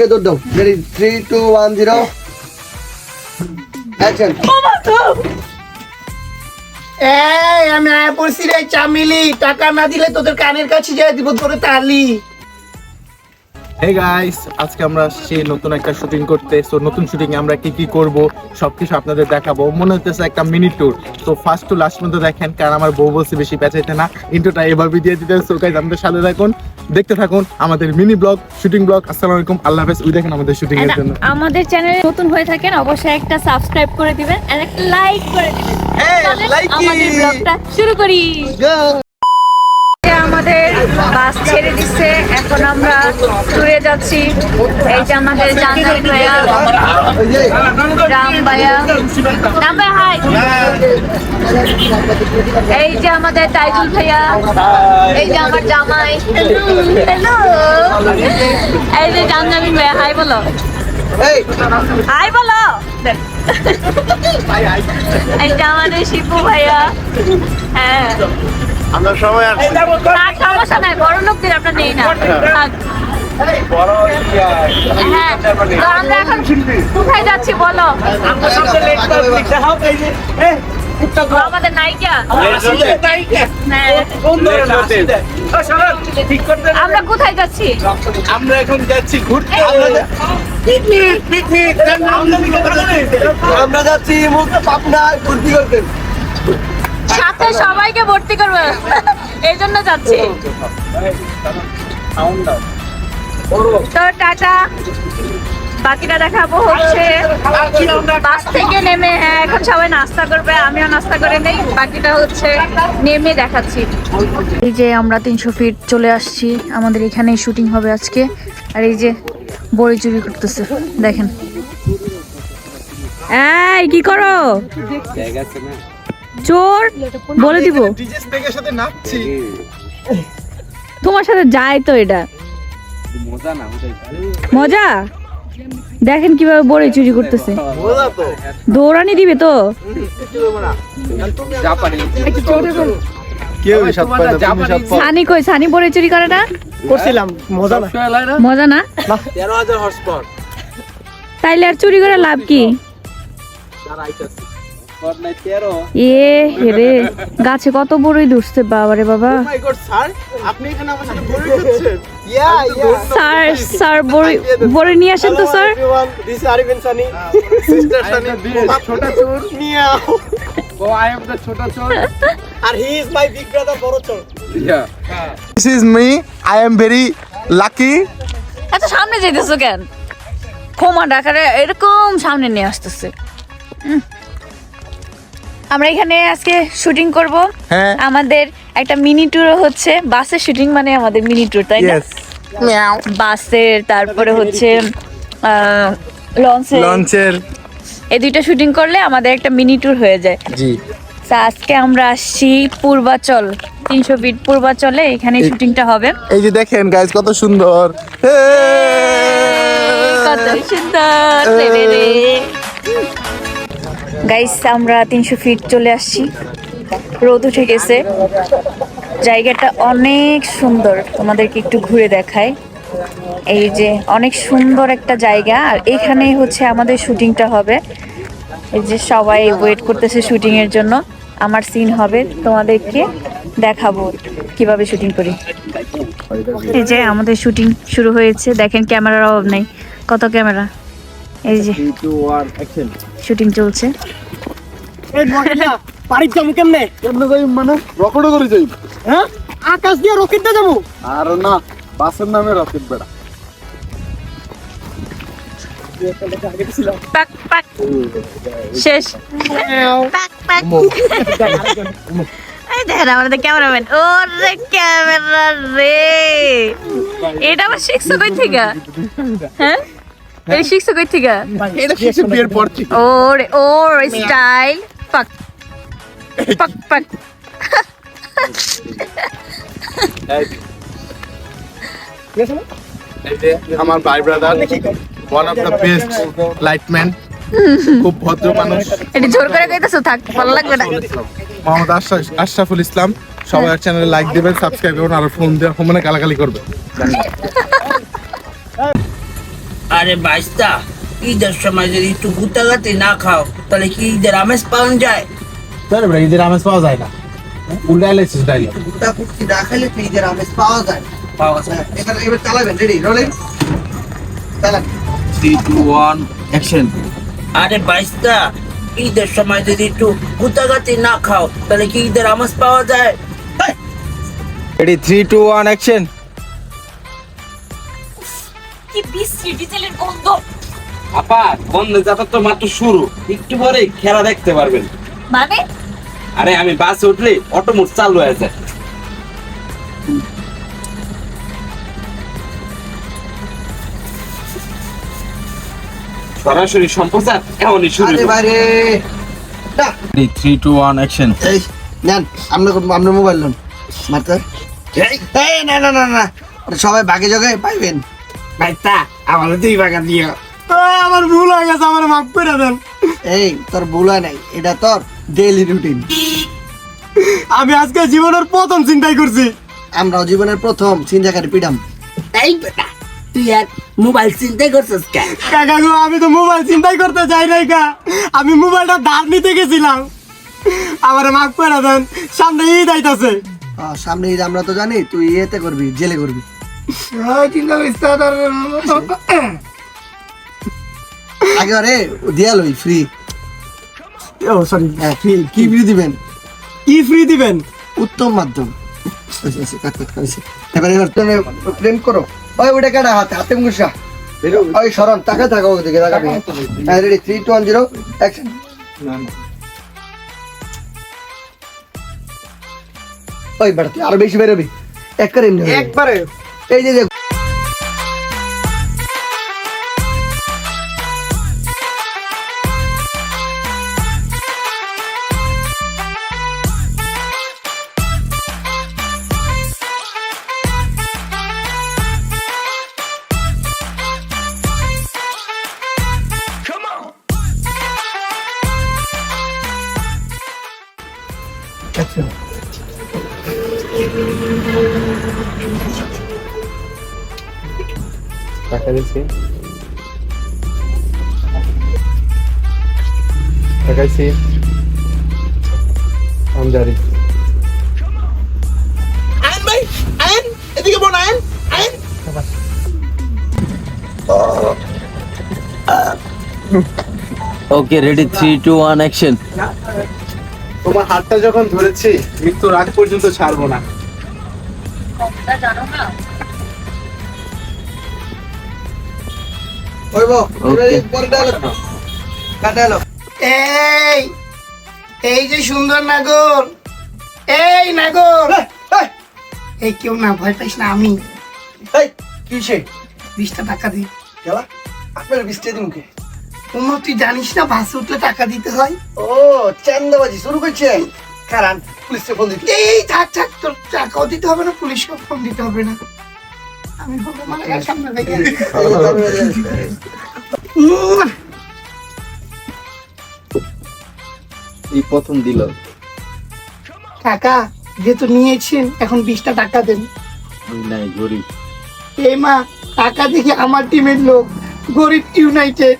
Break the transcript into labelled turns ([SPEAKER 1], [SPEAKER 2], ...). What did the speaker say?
[SPEAKER 1] দিয়ে দৌড় দাও। Ready 3 2 1 0 action.
[SPEAKER 2] এই আমি আয়া পড়ছি রে চামিলি, টাকা না দিলে তোদের কানের কাছে যাই দিব তোরে তালি।
[SPEAKER 3] হে গাইস, আজকে আমরা আসছি নতুন একটা শুটিং করতে। সো নতুন শুটিং এ আমরা কি কি করব সবকিছু আপনাদের দেখাবো। মনে হচ্ছে একটা মিনি ট্যুর। তো ফার্স্ট টু লাস্ট পর্যন্ত দেখেন, কারণ আমার বউ বলছে বেশি পেঁচাইতে না, ইন্ট্রোটা এভাবে দিয়ে দিতে। সো গাইস আমাদের সাথে থাকুন, দেখতে থাকুন আমাদের মিনি ব্লগ, শুটিং ব্লগ। আসসালামু আলাইকুম, আল্লাহ হাফেজ। ওই দেখেন আমাদের শুটিং এর জন্য।
[SPEAKER 4] আমাদের চ্যানেলে নতুন হয়ে থাকেন অবশ্যই একটা সাবস্ক্রাইব করে দিবেন আর একটা লাইক করে দিবেন। চলেন আমাদের ব্লগটা শুরু করি। আমাদের বাস ছেড়ে দিচ্ছে, এখন আমরা ট্যুরে যাচ্ছি। এই যে আমাদের জাহাঙ্গীর ভাইয়া, রাম ভাইয়া, হাই। এই যে আমাদের তাইজুল ভাইয়া, এই যে আমার জামাই, হ্যালো। এই যে জাহাঙ্গীর ভাইয়া, হাই বলো, হাই বলো। এই যে আমাদের শিপু ভাইয়া, হ্যাঁ
[SPEAKER 3] আমরা সবাই আসছি।
[SPEAKER 4] সমস্যা নাই, বড় লোকদের আমরা নেই না। হ্যাঁ, তো আমরা এখন কোথায় যাচ্ছি বলো? আমাদের নায়িকা, আমরা কোথায় যাচ্ছি?
[SPEAKER 3] আমরা এখন যাচ্ছি ঘুরতে।
[SPEAKER 1] আমরা যাচ্ছি পাবনায় ভর্তি করতে।
[SPEAKER 4] সাথে সবাইকে ভর্তি করবো, এই জন্য যাচ্ছি। তো টাটা, বাকিটা দেখাবো হচ্ছে বাস থেকে নেমে। হ্যাঁ, এখন সবাই নাস্তা করবে, আমিও নাস্তা করে নেই, বাকিটা হচ্ছে নেমে দেখাচ্ছি। এই যে আমরা 300 ফিট চলে আসছি, আমাদের এখানেই শুটিং হবে আজকে। আর এই যে বড়ি চুরি করতেছে, দেখেন। এই কি করো? চোর বলে দিব। তোমার সাথে যায় তো, এটা মজা। দেখেন কিভাবে বড়ি চুরি করতেছে, দৌড়ানি দিবে তো। সানি কই? সানি বড়ি চুরি করে না?
[SPEAKER 2] করছিলাম, মজা না।
[SPEAKER 4] মজা না?
[SPEAKER 3] 13,000 হর্স পাওয়ার।
[SPEAKER 4] তাইলে আর চুরি করে লাভ কি? এ হেরে, গাছে কত বড়ই ধরছে, বাবারে বাবা। স্যার স্যার বড়ি নিয়ে আসেন তো sir.
[SPEAKER 3] This is me. I am very lucky.
[SPEAKER 4] এত সামনে যেতেছো কেন? ক্ষমা ডাকারে এরকম সামনে নিয়ে আসতেছে। আমরা এখানে আজকে শুটিং করব।
[SPEAKER 3] হ্যাঁ,
[SPEAKER 4] আমাদের একটা মিনি ট্যুর হচ্ছে, বাসের শুটিং মানে আমাদের মিনি ট্যুর, তাই না? বাসের, তারপরে হচ্ছে
[SPEAKER 3] লঞ্চের।
[SPEAKER 4] এই দুইটা শুটিং করলে আমাদের একটা মিনি ট্যুর হয়ে যায়।
[SPEAKER 3] জি,
[SPEAKER 4] আজকে আমরা আসছি পূর্বাচল, 300 ফিট পূর্বাচলে, এখানে শুটিংটা হবে।
[SPEAKER 3] এই যে দেখেন গাইস, কত সুন্দর।
[SPEAKER 4] কত সুন্দর গাইস, আমরা 300 ফিট চলে আসছি, রোদ উঠে গেছে, জায়গাটা অনেক সুন্দর, তোমাদেরকে একটু ঘুরে দেখাই। এই যে অনেক সুন্দর একটা জায়গা, আর এখানেই হচ্ছে আমাদের শুটিংটা হবে। এই যে সবাই ওয়েট করতেছে শুটিং এর জন্য, আমার সিন হবে, তোমাদেরকে দেখাবো কিভাবে শুটিং করি। এই যে আমাদের শুটিং শুরু হয়েছে, দেখেন ক্যামেরার অভাব নেই, কত ক্যামেরা। এই যে শুটিং চলছে।
[SPEAKER 2] পারি যাবো কেমনে?
[SPEAKER 3] মানে রকেটও করে যাই।
[SPEAKER 2] হ্যাঁ, আকাশ দিয়ে রকেটটা যাবো।
[SPEAKER 3] আর না, বাসের নামে রকেট বেড়া।
[SPEAKER 4] পাক পাক শেষ। পাক পাক। এই দেখেন আমাদের ক্যামেরাম্যান, ওরে ক্যামেরা রে, এটা আবার শিখছো কই থেকে? হ্যাঁ, এই শিখছো কই থেকে?
[SPEAKER 3] এটা কিছু বিয়ের পর থেকে।
[SPEAKER 4] ওরে ওর স্টাইল, পাক পাক পাক।
[SPEAKER 3] আমার ভাই brother, one of the best lightman, খুব ভদ্র মানুষ।
[SPEAKER 4] এটা জোর করে কইতাছো, থাক ভালো লাগবে না।
[SPEAKER 3] মোহাম্মদ আশরাফুল ইসলাম। সবাই চ্যানেলে লাইক দিবেন, সাবস্ক্রাইব করবেন, আর ফোন দিয়ে ফোনে গালাগালি করবেন।
[SPEAKER 5] আরে বাইস্তা, ঈদের সময় যদি একটু গুতাগাতি না খাও তাহলে কি ঈদের আমেজ পাওয়া যায়?
[SPEAKER 3] তাহলে ভাই ঈদের আমেজ পাওয়া যায় না, উল্টা এলেছিস ডাইলে।
[SPEAKER 1] গুটা কুটি না খেলে ফ্রিজের আমেজ পাওয়া যায় না।
[SPEAKER 5] পাওয়া যায়।
[SPEAKER 1] এবার চালাবেন, রেডি রোলিং চালান।
[SPEAKER 5] 3 2 1 অ্যাকশন। আরে বাইস্তা, ঈদের সময় যদি একটু গুতাগাতি না খাও তাহলে কি ঈদের আমেজ পাওয়া যায়?
[SPEAKER 3] Ready 3 2 1 action.
[SPEAKER 4] কি বিশ্রী ডিজেলের গন্ধ।
[SPEAKER 6] আপা বন্ধ যাত্রা তো মাত্র শুরু, একটু পরে খেলা দেখতে পারবেন।
[SPEAKER 4] মানে
[SPEAKER 6] আরে আমি বাসে উঠলে অটো মোড চালু হয়ে যায়। সরাসরি সম্প্রচার এমনই শুরু।
[SPEAKER 1] আরে বাইরে না
[SPEAKER 3] 3 2 1 অ্যাকশন।
[SPEAKER 1] এই নেন, আপনার মোবাইল লোন মারতে। এই না না না না, ওটা সবাই ভাগে জগে পাইবেন।
[SPEAKER 2] বাইস্তা আমাদের 2 ভাগা দিও। আমার ভুল হয়ে গেছে, আমার মাফ করে দেন।
[SPEAKER 1] এই তোর ভুল হয় নাই, এটা তোর ডেইলি রুটিন।
[SPEAKER 2] আমি আজকে জীবনের প্রথম চিন্তাই করছি।
[SPEAKER 1] আমরাও জীবনের প্রথম চিন্তাকারী পিডাম।
[SPEAKER 5] এই বেটা, তুই আর মোবাইল চিন্তাই করছিস কেন?
[SPEAKER 2] কাকা গো, আমি তো মোবাইল চিন্তাই করতে চাই নাই কা, আমি মোবাইলটা ধার নিতে গেছিলাম। আমার মাফ করে দেন, সামনে ঈদ আইতাছে।
[SPEAKER 1] সামনে ঈদ আমরা তো জানি, তুই ইয়েতে করবি, জেলে করবি। আগে আরে দিয়ালই ফ্রি।
[SPEAKER 2] ও সরি,
[SPEAKER 1] ফ্রি কি ফ্রি দিবেন?
[SPEAKER 2] কি ফ্রি দিবেন?
[SPEAKER 1] উত্তম মাধ্যম। এবার তুমি প্রেম করো। ওই ওটা কাটা হাতে হাতে মুসা। ওই সরণ টাকা থাকা ওদিকে তাকাবি। Ready 3 2 1 0 action. ওই বেটা তুই আরো বেশি বেরোবি একবারে এমনি হবে।
[SPEAKER 2] একবারে
[SPEAKER 1] এই যে
[SPEAKER 3] টাকা দিছি, টাকাইছি আমজারি।
[SPEAKER 2] আইন ভাই, আইন এদিকে বোন, আইন আইন।
[SPEAKER 5] Okay ready 3 2 1 action.
[SPEAKER 3] তোমার হাতটা যখন ধরেছি মৃত্যুর আগ পর্যন্ত ছাড়বো না।
[SPEAKER 4] জানো না
[SPEAKER 1] হইব পরে ডায়লগ কাটা এলো।
[SPEAKER 2] এই এই যে সুন্দর নাগর, এই নাগর, এই কেউ না, ভয় পাইস না, আমি
[SPEAKER 1] এই কিসে
[SPEAKER 2] 20টা টাকা দিই।
[SPEAKER 1] গেলা আপনার বিস্তে দিমকে।
[SPEAKER 2] তোমার তুই জানিস না বাসে উঠলে টাকা দিতে হয়?
[SPEAKER 1] ও চান্দাবাজি শুরু করছে। কারণ পুলিশে ফোন দিতে।
[SPEAKER 2] এই থাক থাক, তোর টাকাও দিতে হবে না, পুলিশকেও ফোন দিতে হবে না। আমি বলবো মানে সামনে থেকে
[SPEAKER 3] এই প্রথম দিল।
[SPEAKER 2] কাকা যেহেতু নিয়েছেন এখন 20টা টাকা দেন।
[SPEAKER 3] নাই গরিব।
[SPEAKER 2] এই মা, টাকা দেখে আমার টিমের লোক গরিব ইউনাইটেড।